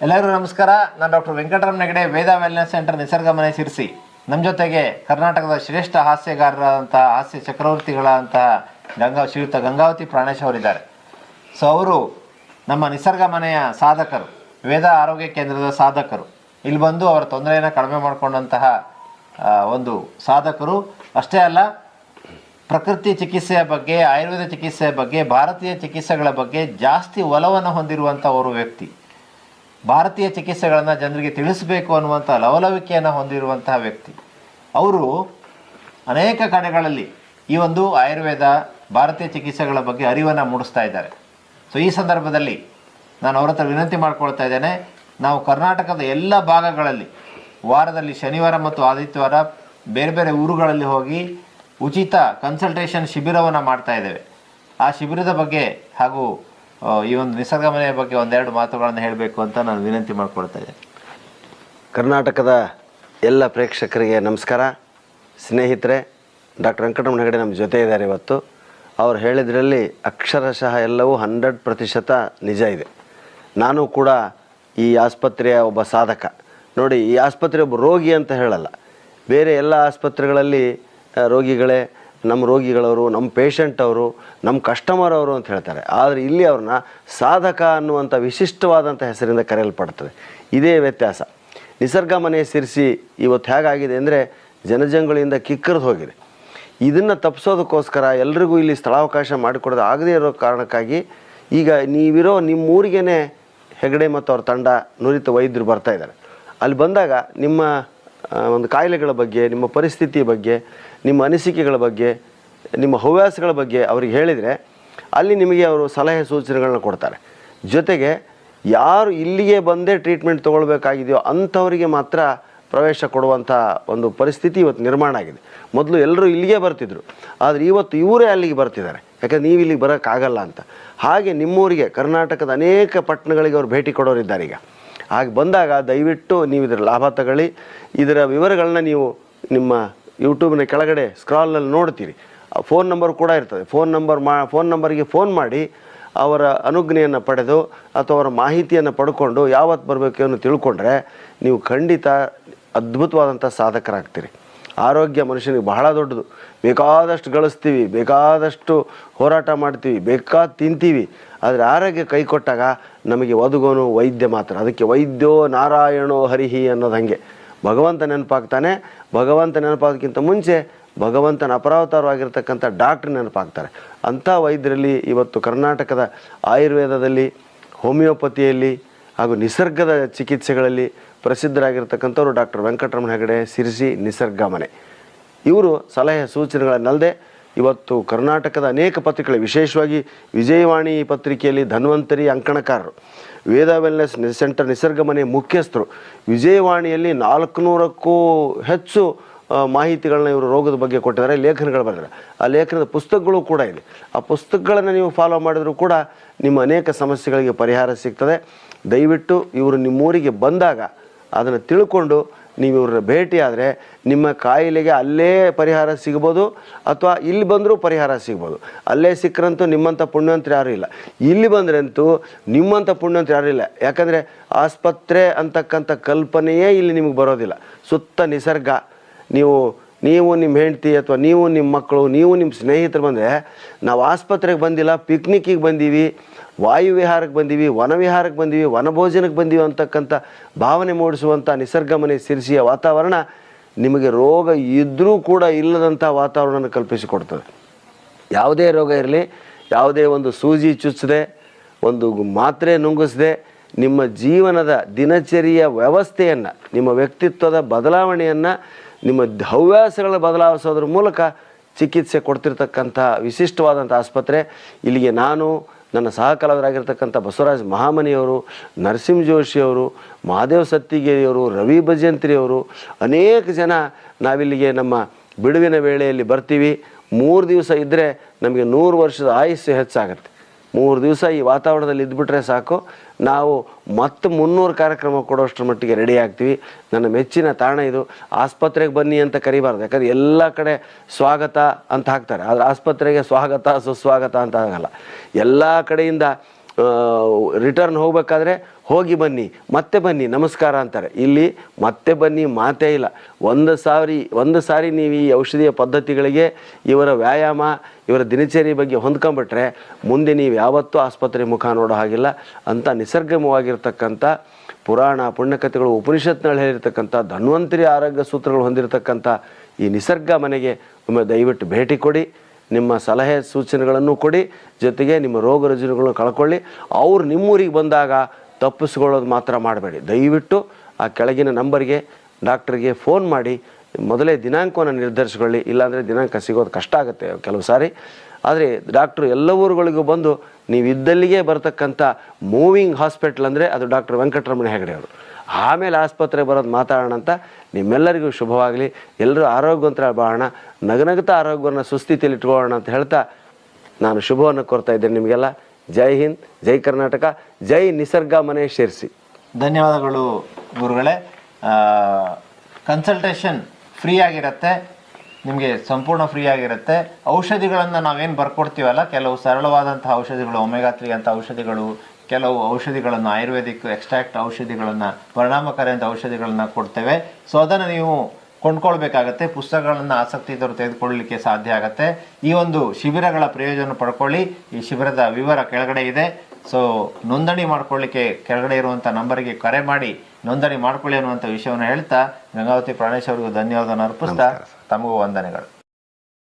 ಎಲ್ಲರಿಗೂ ನಮಸ್ಕಾರ. ನಾನು ಡಾಕ್ಟರ್ ವೆಂಕಟರಮಣ ಹೆಗಡೆ, ವೇದ ವೆಲ್ನೆಸ್ ಸೆಂಟರ್, ನಿಸರ್ಗ ಮನೆ, ಶಿರಸಿ. ನಮ್ಮ ಜೊತೆಗೆ ಕರ್ನಾಟಕದ ಶ್ರೇಷ್ಠ ಹಾಸ್ಯಗಾರರಾದಂತಹ ಹಾಸ್ಯ ಚಕ್ರವರ್ತಿಗಳಂತಹ ಶ್ರೀಯುತ ಗಂಗಾವತಿ ಪ್ರಾಣೇಶ್ ಅವರಿದ್ದಾರೆ. ಸೊ ಅವರು ನಮ್ಮ ನಿಸರ್ಗ ಮನೆಯ ಸಾಧಕರು, ವೇದ ಆರೋಗ್ಯ ಕೇಂದ್ರದ ಸಾಧಕರು. ಇಲ್ಲಿ ಬಂದು ಅವರ ತೊಂದರೆಯನ್ನು ಕಡಿಮೆ ಮಾಡಿಕೊಂಡಂತಹ ಒಂದು ಸಾಧಕರು. ಅಷ್ಟೇ ಅಲ್ಲ, ಪ್ರಕೃತಿ ಚಿಕಿತ್ಸೆಯ ಬಗ್ಗೆ, ಆಯುರ್ವೇದ ಚಿಕಿತ್ಸೆಯ ಬಗ್ಗೆ, ಭಾರತೀಯ ಚಿಕಿತ್ಸೆಗಳ ಬಗ್ಗೆ ಜಾಸ್ತಿ ಒಲವನ್ನು ಹೊಂದಿರುವಂಥ ಅವರು ವ್ಯಕ್ತಿ. ಭಾರತೀಯ ಚಿಕಿತ್ಸೆಗಳನ್ನು ಜನರಿಗೆ ತಿಳಿಸಬೇಕು ಅನ್ನುವಂಥ ಲವಲವಿಕೆಯನ್ನು ಹೊಂದಿರುವಂತಹ ವ್ಯಕ್ತಿ. ಅವರು ಅನೇಕ ಕಡೆಗಳಲ್ಲಿ ಈ ಒಂದು ಆಯುರ್ವೇದ, ಭಾರತೀಯ ಚಿಕಿತ್ಸೆಗಳ ಬಗ್ಗೆ ಅರಿವನ್ನು ಮೂಡಿಸ್ತಾ ಇದ್ದಾರೆ. ಸೊ ಈ ಸಂದರ್ಭದಲ್ಲಿ ನಾನು ಅವ್ರ ಹತ್ರ ವಿನಂತಿ ಮಾಡ್ಕೊಳ್ತಾ ಇದ್ದೇನೆ. ನಾವು ಕರ್ನಾಟಕದ ಎಲ್ಲ ಭಾಗಗಳಲ್ಲಿ ವಾರದಲ್ಲಿ ಶನಿವಾರ ಮತ್ತು ಆದಿತ್ಯವಾರ ಬೇರೆ ಬೇರೆ ಊರುಗಳಲ್ಲಿ ಹೋಗಿ ಉಚಿತ ಕನ್ಸಲ್ಟೇಷನ್ ಶಿಬಿರವನ್ನು ಮಾಡ್ತಾ ಇದ್ದೇವೆ. ಆ ಶಿಬಿರದ ಬಗ್ಗೆ ಹಾಗೂ ಈ ಒಂದು ನಿಸರ್ಗ ಮನೆಯ ಬಗ್ಗೆ ಒಂದೆರಡು ಮಾತುಗಳನ್ನು ಹೇಳಬೇಕು ಅಂತ ನಾನು ವಿನಂತಿ ಮಾಡ್ಕೊಳ್ತಾ ಇದ್ದೇನೆ. ಕರ್ನಾಟಕದ ಎಲ್ಲ ಪ್ರೇಕ್ಷಕರಿಗೆ ನಮಸ್ಕಾರ. ಸ್ನೇಹಿತರೆ, ಡಾಕ್ಟರ್ ವೆಂಕಟರಮಣ ಹೆಗಡೆ ನಮ್ಮ ಜೊತೆ ಇದ್ದಾರೆ ಇವತ್ತು. ಅವ್ರು ಹೇಳಿದ್ರಲ್ಲಿ ಅಕ್ಷರಶಃ ಎಲ್ಲವೂ 100% ನಿಜ ಇದೆ. ನಾನು ಕೂಡ ಈ ಆಸ್ಪತ್ರೆಯ ಒಬ್ಬ ಸಾಧಕ. ನೋಡಿ, ಈ ಆಸ್ಪತ್ರೆ ಒಬ್ಬ ರೋಗಿ ಅಂತ ಹೇಳಲ್ಲ. ಬೇರೆ ಎಲ್ಲ ಆಸ್ಪತ್ರೆಗಳಲ್ಲಿ ರೋಗಿಗಳೇ ನಮ್ಮ ರೋಗಿಗಳವರು, ನಮ್ಮ ಪೇಷಂಟ್ ಅವರು, ನಮ್ಮ ಕಸ್ಟಮರ್ ಅವರು ಅಂತ ಹೇಳ್ತಾರೆ. ಆದರೆ ಇಲ್ಲಿ ಅವ್ರನ್ನ ಸಾಧಕ ಅನ್ನುವಂಥ ವಿಶಿಷ್ಟವಾದಂಥ ಹೆಸರಿಂದ ಕರೆಯಲ್ಪಡ್ತದೆ. ಇದೇ ವ್ಯತ್ಯಾಸ. ನಿಸರ್ಗ ಮನೆ ಶಿರಸಿ ಇವತ್ತು ಹೇಗಾಗಿದೆ ಅಂದರೆ ಜನಜಂಗುಳಿಯಿಂದ ಕಿಕ್ಕರಿದು ಹೋಗಿದೆ. ಇದನ್ನು ತಪ್ಪಿಸೋದಕ್ಕೋಸ್ಕರ ಎಲ್ರಿಗೂ ಇಲ್ಲಿ ಸ್ಥಳಾವಕಾಶ ಮಾಡಿಕೊಡೋದು ಆಗದೇ ಇರೋ ಕಾರಣಕ್ಕಾಗಿ ಈಗ ನೀವಿರೋ ನಿಮ್ಮ ಊರಿಗೇ ಹೆಗಡೆ ಮತ್ತು ಅವ್ರ ತಂಡ ನುರಿತ ವೈದ್ಯರು ಬರ್ತಾಯಿದ್ದಾರೆ. ಅಲ್ಲಿ ಬಂದಾಗ ನಿಮ್ಮ ಒಂದು ಕಾಯಿಲೆಗಳ ಬಗ್ಗೆ, ನಿಮ್ಮ ಪರಿಸ್ಥಿತಿ ಬಗ್ಗೆ, ನಿಮ್ಮ ಅನಿಸಿಕೆಗಳ ಬಗ್ಗೆ, ನಿಮ್ಮ ಹವ್ಯಾಸಗಳ ಬಗ್ಗೆ ಅವ್ರಿಗೆ ಹೇಳಿದರೆ ಅಲ್ಲಿ ನಿಮಗೆ ಅವರು ಸಲಹೆ ಸೂಚನೆಗಳನ್ನ ಕೊಡ್ತಾರೆ. ಜೊತೆಗೆ ಯಾರು ಇಲ್ಲಿಗೆ ಬಂದೇ ಟ್ರೀಟ್ಮೆಂಟ್ ತೊಗೊಳ್ಬೇಕಾಗಿದೆಯೋ ಅಂಥವರಿಗೆ ಮಾತ್ರ ಪ್ರವೇಶ ಕೊಡುವಂಥ ಒಂದು ಪರಿಸ್ಥಿತಿ ಇವತ್ತು ನಿರ್ಮಾಣ ಆಗಿದೆ. ಮೊದಲು ಎಲ್ಲರೂ ಇಲ್ಲಿಗೆ ಬರ್ತಿದ್ರು, ಆದರೆ ಇವತ್ತು ಇವರೇ ಅಲ್ಲಿಗೆ ಬರ್ತಿದ್ದಾರೆ. ಯಾಕಂದರೆ ನೀವು ಇಲ್ಲಿಗೆ ಬರೋಕ್ಕಾಗಲ್ಲ ಅಂತ. ಹಾಗೆ ನಿಮ್ಮೂರಿಗೆ ಕರ್ನಾಟಕದ ಅನೇಕ ಪಟ್ಟಣಗಳಿಗೆ ಅವ್ರು ಭೇಟಿ ಕೊಡೋರಿದ್ದಾರೆ. ಈಗ ಹಾಗೆ ಬಂದಾಗ ದಯವಿಟ್ಟು ನೀವು ಇದರ ಲಾಭ ತಗೊಳ್ಳಿ. ಇದರ ವಿವರಗಳನ್ನ ನೀವು ನಿಮ್ಮ ಯೂಟ್ಯೂಬ್ನ ಕೆಳಗಡೆ ಸ್ಕ್ರಾಲ್ನಲ್ಲಿ ನೋಡ್ತೀರಿ. ಫೋನ್ ನಂಬರ್ ಕೂಡ ಇರ್ತದೆ. ಫೋನ್ ನಂಬರ್ಗೆ ಫೋನ್ ಮಾಡಿ ಅವರ ಅನುಜ್ಞೆಯನ್ನು ಪಡೆದು ಅಥವಾ ಅವರ ಮಾಹಿತಿಯನ್ನು ಪಡ್ಕೊಂಡು ಯಾವತ್ತು ಬರಬೇಕು ಅನ್ನೋ ತಿಳ್ಕೊಂಡ್ರೆ ನೀವು ಖಂಡಿತ ಅದ್ಭುತವಾದಂಥ ಸಾಧಕರಾಗ್ತೀರಿ. ಆರೋಗ್ಯ ಮನುಷ್ಯನಿಗೆ ಬಹಳ ದೊಡ್ಡದು. ಬೇಕಾದಷ್ಟು ಗಳಿಸ್ತೀವಿ, ಬೇಕಾದಷ್ಟು ಹೋರಾಟ ಮಾಡ್ತೀವಿ, ಬೇಕಾದ ತಿಂತೀವಿ. ಆದರೆ ಆರೋಗ್ಯ ಕೈ ಕೊಟ್ಟಾಗ ನಮಗೆ ಒದಗೋನು ವೈದ್ಯ ಮಾತ್ರ. ಅದಕ್ಕೆ ವೈದ್ಯೋ ನಾರಾಯಣೋ ಹರಿಹಿ ಅನ್ನೋದು ಹಾಗೆ. ಭಗವಂತ ನೆನಪಾಗ್ತಾನೆ. ಭಗವಂತ ನೆನಪಾಗೋದಕ್ಕಿಂತ ಮುಂಚೆ ಭಗವಂತನ ಅಪರಾವತಾರವಾಗಿರ್ತಕ್ಕಂಥ ಡಾಕ್ಟ್ರ್ ನೆನಪಾಗ್ತಾರೆ. ಅಂಥ ವೈದ್ಯರಲ್ಲಿ ಇವತ್ತು ಕರ್ನಾಟಕದ ಆಯುರ್ವೇದದಲ್ಲಿ, ಹೋಮಿಯೋಪತಿಯಲ್ಲಿ ಹಾಗೂ ನಿಸರ್ಗದ ಚಿಕಿತ್ಸೆಗಳಲ್ಲಿ ಪ್ರಸಿದ್ಧರಾಗಿರ್ತಕ್ಕಂಥವ್ರು ಡಾಕ್ಟರ್ ವೆಂಕಟರಮಣ ಹೆಗಡೆ, ಶಿರಸಿ ನಿಸರ್ಗ ಮನೆ. ಇವರು ಸಲಹೆ ಸೂಚನೆಗಳನ್ನಲ್ಲದೆ ಇವತ್ತು ಕರ್ನಾಟಕದ ಅನೇಕ ಪತ್ರಿಕೆಗಳು, ವಿಶೇಷವಾಗಿ ವಿಜಯವಾಣಿ ಪತ್ರಿಕೆಯಲ್ಲಿ ಧನ್ವಂತರಿ ಅಂಕಣಕಾರರು, ವೇದ ವೆಲ್ನೆಸ್ ಸೆಂಟರ್ ನಿಸರ್ಗ ಮನೆ ಮುಖ್ಯಸ್ಥರು, ವಿಜಯವಾಣಿಯಲ್ಲಿ 400ಕ್ಕೂ ಹೆಚ್ಚು ಮಾಹಿತಿಗಳನ್ನ ಇವರು ರೋಗದ ಬಗ್ಗೆ ಕೊಟ್ಟಿದ್ದಾರೆ, ಲೇಖನಗಳು ಬರೆದಿದ್ದಾರೆ. ಆ ಲೇಖನದ ಪುಸ್ತಕಗಳು ಕೂಡ ಇದೆ. ಆ ಪುಸ್ತಕಗಳನ್ನು ನೀವು ಫಾಲೋ ಮಾಡಿದರೂ ಕೂಡ ನಿಮ್ಮ ಅನೇಕ ಸಮಸ್ಯೆಗಳಿಗೆ ಪರಿಹಾರ ಸಿಗ್ತದೆ. ದಯವಿಟ್ಟು ಇವರು ನಿಮ್ಮೂರಿಗೆ ಬಂದಾಗ ಅದನ್ನು ತಿಳ್ಕೊಂಡು ನೀವು ಇವ್ರನ್ನ ಭೇಟಿ ಆದರೆ ನಿಮ್ಮ ಕಾಯಿಲೆಗೆ ಅಲ್ಲೇ ಪರಿಹಾರ ಸಿಗ್ಬೋದು, ಅಥವಾ ಇಲ್ಲಿ ಬಂದರೂ ಪರಿಹಾರ ಸಿಗ್ಬೋದು. ಅಲ್ಲೇ ಸಿಕ್ಕರಂತೂ ನಿಮ್ಮಂಥ ಪುಣ್ಯವಂತರು ಯಾರೂ ಇಲ್ಲ. ಇಲ್ಲಿ ಬಂದ್ರಂತೂ ನಿಮ್ಮಂಥ ಪುಣ್ಯವಂತರು ಯಾರೂ ಇಲ್ಲ. ಯಾಕಂದರೆ ಆಸ್ಪತ್ರೆ ಅಂತಕ್ಕಂಥ ಕಲ್ಪನೆಯೇ ಇಲ್ಲಿ ನಿಮಗೆ ಬರೋದಿಲ್ಲ. ಸುತ್ತ ನಿಸರ್ಗ. ನೀವು ನಿಮ್ಮ ಹೆಂಡತಿ ಅಥವಾ ನೀವು ನಿಮ್ಮ ಮಕ್ಕಳು, ನೀವು ನಿಮ್ಮ ಸ್ನೇಹಿತರು ಬಂದರೆ ನಾವು ಆಸ್ಪತ್ರೆಗೆ ಬಂದಿಲ್ಲ, ಪಿಕ್ನಿಕ್ಕಿಗೆ ಬಂದೀವಿ, ವಾಯುವಿಹಾರಕ್ಕೆ ಬಂದೀವಿ, ವನವಿಹಾರಕ್ಕೆ ಬಂದೀವಿ, ವನಭೋಜನಕ್ಕೆ ಬಂದೀವಿ ಅಂತಕ್ಕಂಥ ಭಾವನೆ ಮೂಡಿಸುವಂಥ ನಿಸರ್ಗ ಮನೆ ಶಿರಸಿಯ ವಾತಾವರಣ ನಿಮಗೆ ರೋಗ ಇದ್ದರೂ ಕೂಡ ಇಲ್ಲದಂಥ ವಾತಾವರಣವನ್ನು ಕಲ್ಪಿಸಿಕೊಡ್ತದೆ. ಯಾವುದೇ ರೋಗ ಇರಲಿ, ಯಾವುದೇ ಒಂದು ಸೂಜಿ ಚುಚ್ಚದೆ, ಒಂದು ಮಾತ್ರೆ ನುಂಗಿಸದೆ, ನಿಮ್ಮ ಜೀವನದ ದಿನಚರಿಯ ವ್ಯವಸ್ಥೆಯನ್ನು, ನಿಮ್ಮ ವ್ಯಕ್ತಿತ್ವದ ಬದಲಾವಣೆಯನ್ನು, ನಿಮ್ಮ ಹವ್ಯಾಸಗಳ ಬದಲಾಯಿಸೋದ್ರ ಮೂಲಕ ಚಿಕಿತ್ಸೆ ಕೊಡ್ತಿರ್ತಕ್ಕಂಥ ವಿಶಿಷ್ಟವಾದಂಥ ಆಸ್ಪತ್ರೆ. ಇಲ್ಲಿಗೆ ನಾನು, ನನ್ನ ಸಹಕಲಾವಿದರಾಗಿರ್ತಕ್ಕಂಥ ಬಸವರಾಜ್ ಮಹಾಮನಿಯವರು, ನರಸಿಂಹ ಜೋಶಿಯವರು, ಮಹಾದೇವ್ ಸತ್ತಿಗೇರಿಯವರು, ರವಿ ಭಜಂತ್ರಿಯವರು, ಅನೇಕ ಜನ ನಾವಿಲ್ಲಿಗೆ ನಮ್ಮ ಬಿಡುವಿನ ವೇಳೆಯಲ್ಲಿ ಬರ್ತೀವಿ. 3 ದಿವಸ ಇದ್ದರೆ ನಮಗೆ 100 ವರ್ಷದ ಆಯುಷ್ಯ ಹೆಚ್ಚಾಗತ್ತೆ. 3 ದಿವಸ ಈ ವಾತಾವರಣದಲ್ಲಿ ಇದ್ಬಿಟ್ರೆ ಸಾಕು, ನಾವು ಮತ್ತೆ 300 ಕಾರ್ಯಕ್ರಮ ಕೊಡೋಷ್ಟರ ಮಟ್ಟಿಗೆ ರೆಡಿ ಆಗ್ತೀವಿ. ನನ್ನ ಮೆಚ್ಚಿನ ತಾಣ ಇದು. ಆಸ್ಪತ್ರೆಗೆ ಬನ್ನಿ ಅಂತ ಕರಿಬಾರ್ದು, ಯಾಕಂದರೆ ಎಲ್ಲ ಕಡೆ ಸ್ವಾಗತ ಅಂತ ಹಾಕ್ತಾರೆ. ಆದರೆ ಆಸ್ಪತ್ರೆಗೆ ಸ್ವಾಗತ ಸುಸ್ವಾಗತ ಅಂತ ಆಗಲ್ಲ. ಎಲ್ಲ ಕಡೆಯಿಂದ ರಿಟರ್ನ್ ಹೋಗ್ಬೇಕಾದ್ರೆ ಹೋಗಿ ಬನ್ನಿ, ಮತ್ತೆ ಬನ್ನಿ, ನಮಸ್ಕಾರ ಅಂತಾರೆ. ಇಲ್ಲಿ ಮತ್ತೆ ಬನ್ನಿ ಮಾತೇ ಇಲ್ಲ. ಒಂದು ಸಾರಿ ನೀವು ಈ ಔಷಧಿಯ ಪದ್ಧತಿಗಳಿಗೆ, ಇವರ ವ್ಯಾಯಾಮ, ಇವರ ದಿನಚರಿ ಬಗ್ಗೆ ಹೊಂದ್ಕೊಂಡ್ಬಿಟ್ರೆ ಮುಂದೆ ನೀವು ಯಾವತ್ತೂ ಆಸ್ಪತ್ರೆ ಮುಖ ನೋಡೋ ಹಾಗಿಲ್ಲ ಅಂತ ನಿಸರ್ಗಮವಾಗಿರ್ತಕ್ಕಂಥ ಪುರಾಣ ಪುಣ್ಯಕಥೆಗಳು ಉಪನಿಷತ್ನಲ್ಲಿ ಹೇಳಿರ್ತಕ್ಕಂಥ ಧನ್ವಂತರಿ ಆರೋಗ್ಯ ಸೂತ್ರಗಳು ಹೊಂದಿರತಕ್ಕಂಥ ಈ ನಿಸರ್ಗ ಮನೆಗೆ ಒಮ್ಮೆ ದಯವಿಟ್ಟು ಭೇಟಿ ಕೊಡಿ. ನಿಮ್ಮ ಸಲಹೆ ಸೂಚನೆಗಳನ್ನು ಕೊಡಿ, ಜೊತೆಗೆ ನಿಮ್ಮ ರೋಗ ರುಜಿನಗಳನ್ನು ಕಳ್ಕೊಳ್ಳಿ. ಅವ್ರು ನಿಮ್ಮೂರಿಗೆ ಬಂದಾಗ ತಪ್ಪಿಸ್ಕೊಳ್ಳೋದು ಮಾತ್ರ ಮಾಡಬೇಡಿ. ದಯವಿಟ್ಟು ಆ ಕೆಳಗಿನ ನಂಬರ್ಗೆ ಡಾಕ್ಟ್ರಿಗೆ ಫೋನ್ ಮಾಡಿ ಮೊದಲೇ ದಿನಾಂಕವನ್ನು ನಿರ್ಧರಿಸ್ಕೊಳ್ಳಿ. ಇಲ್ಲಾಂದರೆ ದಿನಾಂಕ ಸಿಗೋದು ಕಷ್ಟ ಆಗುತ್ತೆ ಕೆಲವು ಸಾರಿ. ಆದರೆ ಡಾಕ್ಟ್ರು ಎಲ್ಲ ಊರುಗಳಿಗೂ ಬಂದು ನೀವು ಇದ್ದಲ್ಲಿಗೆ ಬರ್ತಕ್ಕಂಥ ಮೂವಿಂಗ್ ಹಾಸ್ಪಿಟ್ಲ್ ಅಂದರೆ ಅದು ಡಾಕ್ಟರ್ ವೆಂಕಟರಮಣ ಹೆಗಡೆ ಅವರು. ಆಮೇಲೆ ಆಸ್ಪತ್ರೆ ಬರೋದು ಮಾತಾಡೋಣ ಅಂತ. ನಿಮ್ಮೆಲ್ಲರಿಗೂ ಶುಭವಾಗಲಿ. ಎಲ್ಲರೂ ಆರೋಗ್ಯವಂತರ ಬಾಳೋಣ, ನಗನಗುತ್ತಾ ಆರೋಗ್ಯವನ್ನು ಸುಸ್ಥಿತಿಯಲ್ಲಿ ಇಟ್ಕೊಳ್ಳೋಣ ಅಂತ ಹೇಳ್ತಾ ನಾನು ಶುಭವನ್ನು ಕೋರ್ತಾ ಇದ್ದೇನೆ ನಿಮಗೆಲ್ಲ. ಜೈ ಹಿಂದ್, ಜೈ ಕರ್ನಾಟಕ, ಜೈ ನಿಸರ್ಗ ಮನೆ ಶಿರ್ಸಿ. ಧನ್ಯವಾದಗಳು ಗುರುಗಳೇ. ಕನ್ಸಲ್ಟೇಷನ್ ಫ್ರೀ ಆಗಿರುತ್ತೆ, ನಿಮಗೆ ಸಂಪೂರ್ಣ ಫ್ರೀ ಆಗಿರುತ್ತೆ. ಔಷಧಿಗಳನ್ನು ನಾವೇನು ಬರ್ಕೊಡ್ತೀವಲ್ಲ, ಕೆಲವು ಸರಳವಾದಂತಹ ಔಷಧಿಗಳು, ಒಮೆಗಾ 3 ಅಂತ ಔಷಧಿಗಳು, ಕೆಲವು ಔಷಧಿಗಳನ್ನು ಆಯುರ್ವೇದಿಕ್ ಎಕ್ಸ್ಟ್ರಾಕ್ಟ್ ಔಷಧಿಗಳನ್ನು, ಪರಿಣಾಮಕಾರಿಯಾದ ಔಷಧಿಗಳನ್ನು ಕೊಡ್ತೇವೆ. ಸೊ ಅದನ್ನು ನೀವು ಕೊಂಡ್ಕೊಳ್ಬೇಕಾಗತ್ತೆ. ಪುಸ್ತಕಗಳನ್ನು ಆಸಕ್ತಿ ಇದ್ದವರು ತೆಗೆದುಕೊಳ್ಳಲಿಕ್ಕೆ ಸಾಧ್ಯ ಆಗುತ್ತೆ. ಈ ಒಂದು ಶಿಬಿರಗಳ ಪ್ರಯೋಜನ ಪಡ್ಕೊಳ್ಳಿ. ಈ ಶಿಬಿರದ ವಿವರ ಕೆಳಗಡೆ ಇದೆ. ಸೊ ನೋಂದಣಿ ಮಾಡ್ಕೊಳ್ಳಿಕ್ಕೆ ಕೆಳಗಡೆ ಇರುವಂಥ ನಂಬರ್ಗೆ ಕರೆ ಮಾಡಿ ನೋಂದಣಿ ಮಾಡ್ಕೊಳ್ಳಿ ಅನ್ನುವಂಥ ವಿಷಯವನ್ನು ಹೇಳ್ತಾ ಗಂಗಾವತಿ ಪ್ರಾಣೇಶ್ ಅವರಿಗೂ ಧನ್ಯವಾದವನ್ನು ಅರ್ಪಿಸ್ತಾ ತಮಗೂ ವಂದನೆಗಳು.